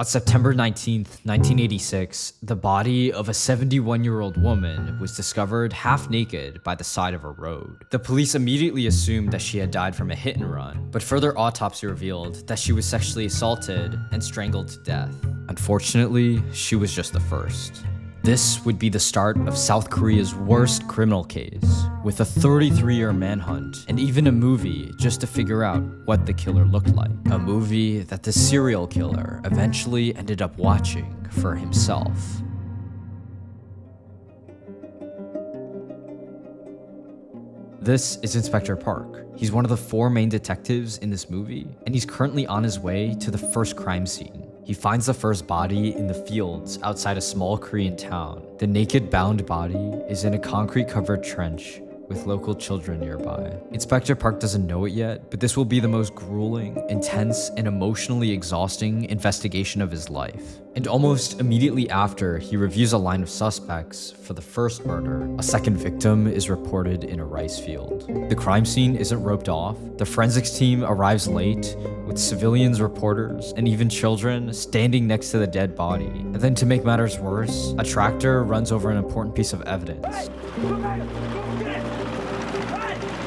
On September 19th, 1986, the body of a 71-year-old woman was discovered half naked by the side of a road. The police immediately assumed that she had died from a hit and run, but further autopsy revealed that she was sexually assaulted and strangled to death. Unfortunately, she was just the first. This would be the start of South Korea's worst criminal case, with a 33-year manhunt and even a movie just to figure out what the killer looked like. A movie that the serial killer eventually ended up watching for himself. This is Inspector Park. He's one of the 4 main detectives in this movie, and he's currently on his way to the first crime scene. He finds the first body in the fields outside a small Korean town. The naked bound body is in a concrete-covered trench with local children nearby. Inspector Park doesn't know it yet, but this will be the most grueling, intense, and emotionally exhausting investigation of his life. And almost immediately after he reviews a line of suspects for the first murder, a second victim is reported in a rice field. The crime scene isn't roped off. The forensics team arrives late, with civilians, reporters, and even children standing next to the dead body. And then to make matters worse, a tractor runs over an important piece of evidence.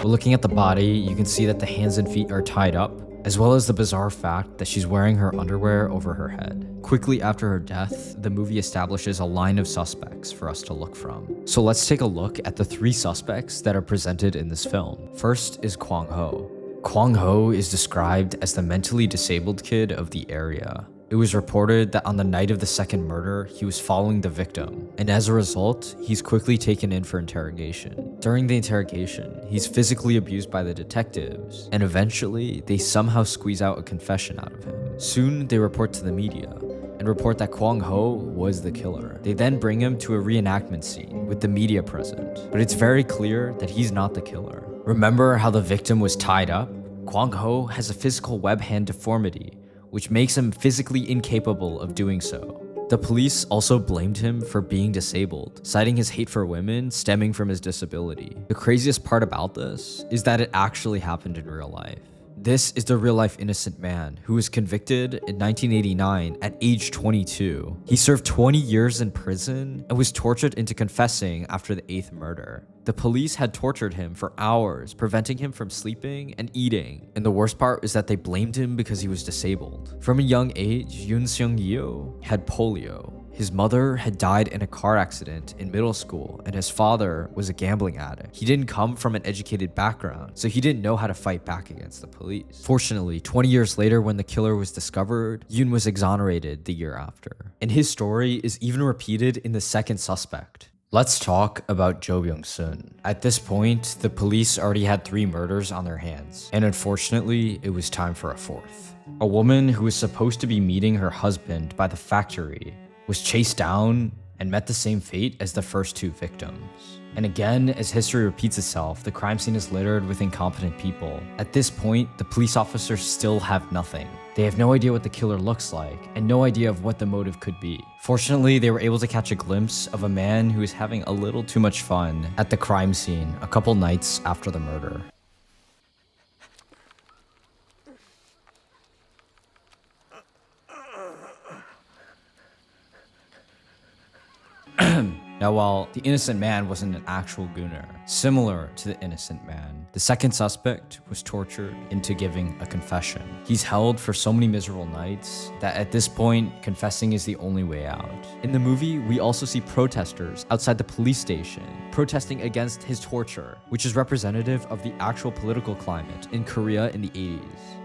Looking at the body, you can see that the hands and feet are tied up, as well as the bizarre fact that she's wearing her underwear over her head. Quickly after her death, the movie establishes a line of suspects for us to look from. So let's take a look at the 3 suspects that are presented in this film. First is Kuang Ho. Kuang Ho is described as the mentally disabled kid of the area. It was reported that on the night of the second murder, he was following the victim, and as a result, he's quickly taken in for interrogation. During the interrogation, he's physically abused by the detectives, and eventually, they somehow squeeze out a confession out of him. Soon, they report to the media, and report that Kuang Ho was the killer. They then bring him to a reenactment scene with the media present, but it's very clear that he's not the killer. Remember how the victim was tied up? Kuang Ho has a physical web hand deformity, which makes him physically incapable of doing so. The police also blamed him for being disabled, citing his hate for women stemming from his disability. The craziest part about this is that it actually happened in real life. This is the real-life innocent man who was convicted in 1989 at age 22. He served 20 years in prison and was tortured into confessing after the 8th murder. The police had tortured him for hours, preventing him from sleeping and eating. And the worst part is that they blamed him because he was disabled. From a young age, Yoon Seung-yeol had polio. His mother had died in a car accident in middle school, and his father was a gambling addict. He didn't come from an educated background, so he didn't know how to fight back against the police. Fortunately, 20 years later when the killer was discovered, Yoon was exonerated the year after. And his story is even repeated in the second suspect. Let's talk about Jo Byung-sun. At this point, the police already had 3 murders on their hands, and unfortunately, it was time for a 4th. A woman who was supposed to be meeting her husband by the factory was chased down and met the same fate as the first 2 victims. And again, as history repeats itself, the crime scene is littered with incompetent people. At this point, the police officers still have nothing. They have no idea what the killer looks like, and no idea of what the motive could be. Fortunately, they were able to catch a glimpse of a man who was having a little too much fun at the crime scene a couple nights after the murder. Now, while the innocent man wasn't an actual gooner, similar to the innocent man, the second suspect was tortured into giving a confession. He's held for so many miserable nights that at this point, confessing is the only way out. In the movie, we also see protesters outside the police station protesting against his torture, which is representative of the actual political climate in Korea in the 80s.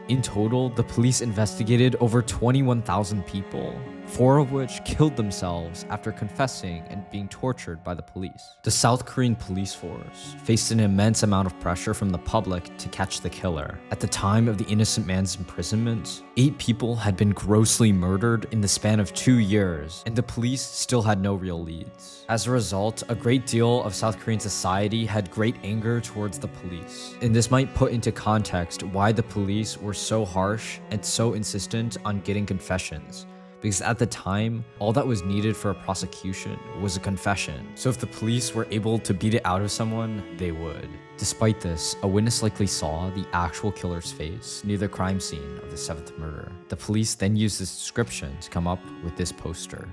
In total, the police investigated over 21,000 people, 4 of which killed themselves after confessing and being tortured by the police. The South Korean police force faced an immense amount of pressure from the public to catch the killer. At the time of the innocent man's imprisonment, 8 people had been grossly murdered in the span of 2 years, and the police still had no real leads. As a result, a great deal of South Korean society had great anger towards the police. And this might put into context why the police were so harsh and so insistent on getting confessions. Because at the time, all that was needed for a prosecution was a confession. So if the police were able to beat it out of someone, they would. Despite this, a witness likely saw the actual killer's face near the crime scene of the 7th murder. The police then used this description to come up with this poster.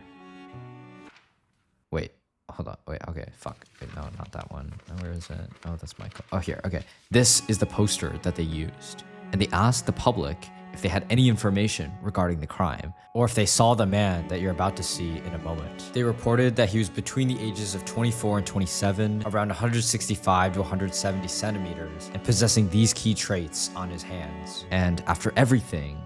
Wait, hold on, wait, okay, fuck. Wait, no, not that one. Where is it? Oh, that's Michael. Oh, here, okay. This is the poster that they used. And they asked the public if they had any information regarding the crime, or if they saw the man that you're about to see in a moment. They reported that he was between the ages of 24 and 27, around 165 to 170 centimeters, and possessing these key traits on his hands. And after everything,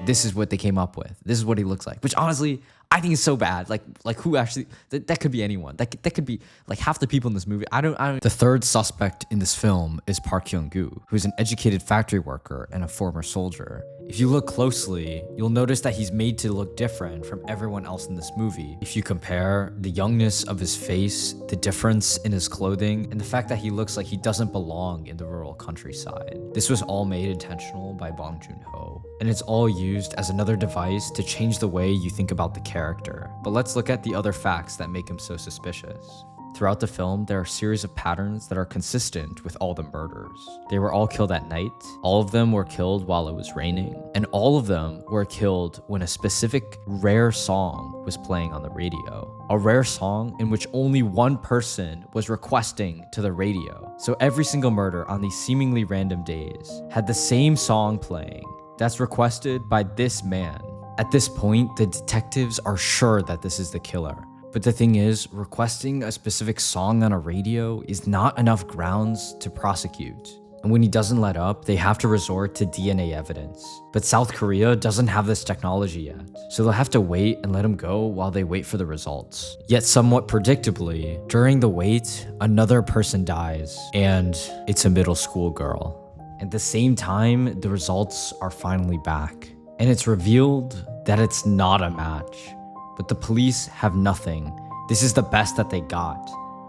this is what they came up with. This is what he looks like, which honestly, I think is so bad. Like who actually, that could be anyone. That could be like half the people in this movie. I don't. The third suspect in this film is Park Hyung-gu, who is an educated factory worker and a former soldier. If you look closely, you'll notice that he's made to look different from everyone else in this movie. If you compare the youngness of his face, the difference in his clothing, and the fact that he looks like he doesn't belong in the rural countryside. This was all made intentional by Bong Joon Ho, and it's all used as another device to change the way you think about the character. But let's look at the other facts that make him so suspicious. Throughout the film, there are a series of patterns that are consistent with all the murders. They were all killed at night, all of them were killed while it was raining, and all of them were killed when a specific rare song was playing on the radio. A rare song in which only one person was requesting to the radio. So every single murder on these seemingly random days had the same song playing that's requested by this man. At this point, the detectives are sure that this is the killer. But the thing is, requesting a specific song on a radio is not enough grounds to prosecute. And when he doesn't let up, they have to resort to DNA evidence. But South Korea doesn't have this technology yet, so they'll have to wait and let him go while they wait for the results. Yet somewhat predictably, during the wait, another person dies, and it's a middle school girl. At the same time, the results are finally back, and it's revealed that it's not a match. But the police have nothing. This is the best that they got.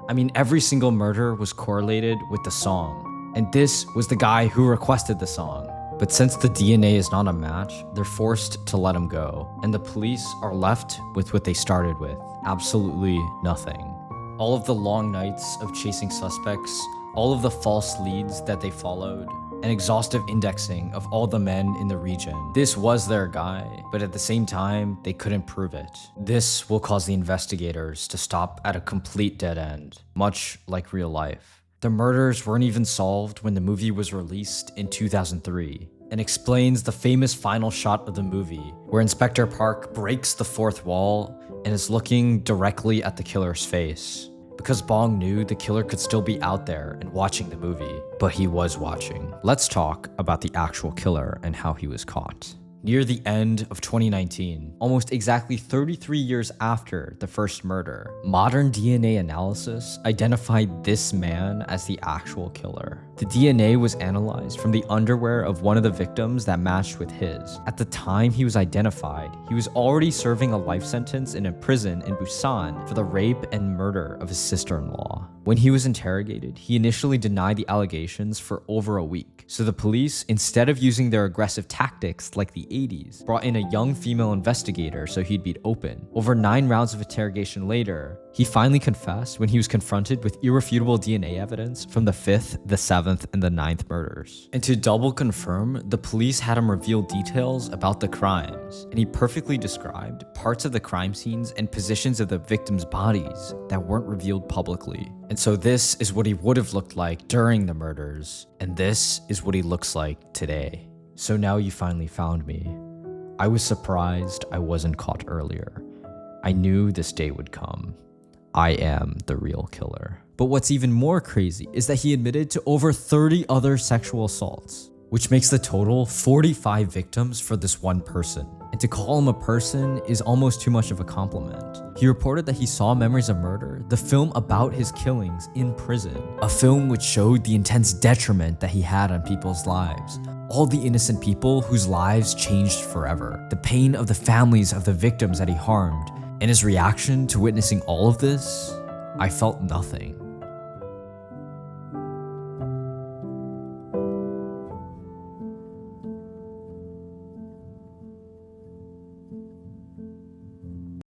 I mean, every single murder was correlated with the song, and this was the guy who requested the song. But since the DNA is not a match, they're forced to let him go, and the police are left with what they started with, absolutely nothing. All of the long nights of chasing suspects, all of the false leads that they followed, and exhaustive indexing of all the men in the region. This was their guy, but at the same time, they couldn't prove it. This will cause the investigators to stop at a complete dead end, much like real life. The murders weren't even solved when the movie was released in 2003, and explains the famous final shot of the movie, where Inspector Park breaks the fourth wall and is looking directly at the killer's face. Because Bong knew the killer could still be out there and watching the movie, but he was watching. Let's talk about the actual killer and how he was caught. Near the end of 2019, almost exactly 33 years after the first murder, modern DNA analysis identified this man as the actual killer. The DNA was analyzed from the underwear of one of the victims that matched with his. At the time he was identified, he was already serving a life sentence in a prison in Busan for the rape and murder of his sister-in-law. When he was interrogated, he initially denied the allegations for over a week. So the police, instead of using their aggressive tactics like the 80s, brought in a young female investigator so he'd be open. Over 9 rounds of interrogation later, he finally confessed when he was confronted with irrefutable DNA evidence from the 5th, the 7th, and the 9th murders. And to double confirm, the police had him reveal details about the crimes, and he perfectly described parts of the crime scenes and positions of the victims' bodies that weren't revealed publicly. And so this is what he would have looked like during the murders, and this is what he looks like today. So now you finally found me. I was surprised I wasn't caught earlier. I knew this day would come. I am the real killer. But what's even more crazy is that he admitted to over 30 other sexual assaults, which makes the total 45 victims for this one person. And to call him a person is almost too much of a compliment. He reported that he saw Memories of Murder, the film about his killings, in prison. A film which showed the intense detriment that he had on people's lives. All the innocent people whose lives changed forever. The pain of the families of the victims that he harmed. And his reaction to witnessing all of this? I felt nothing.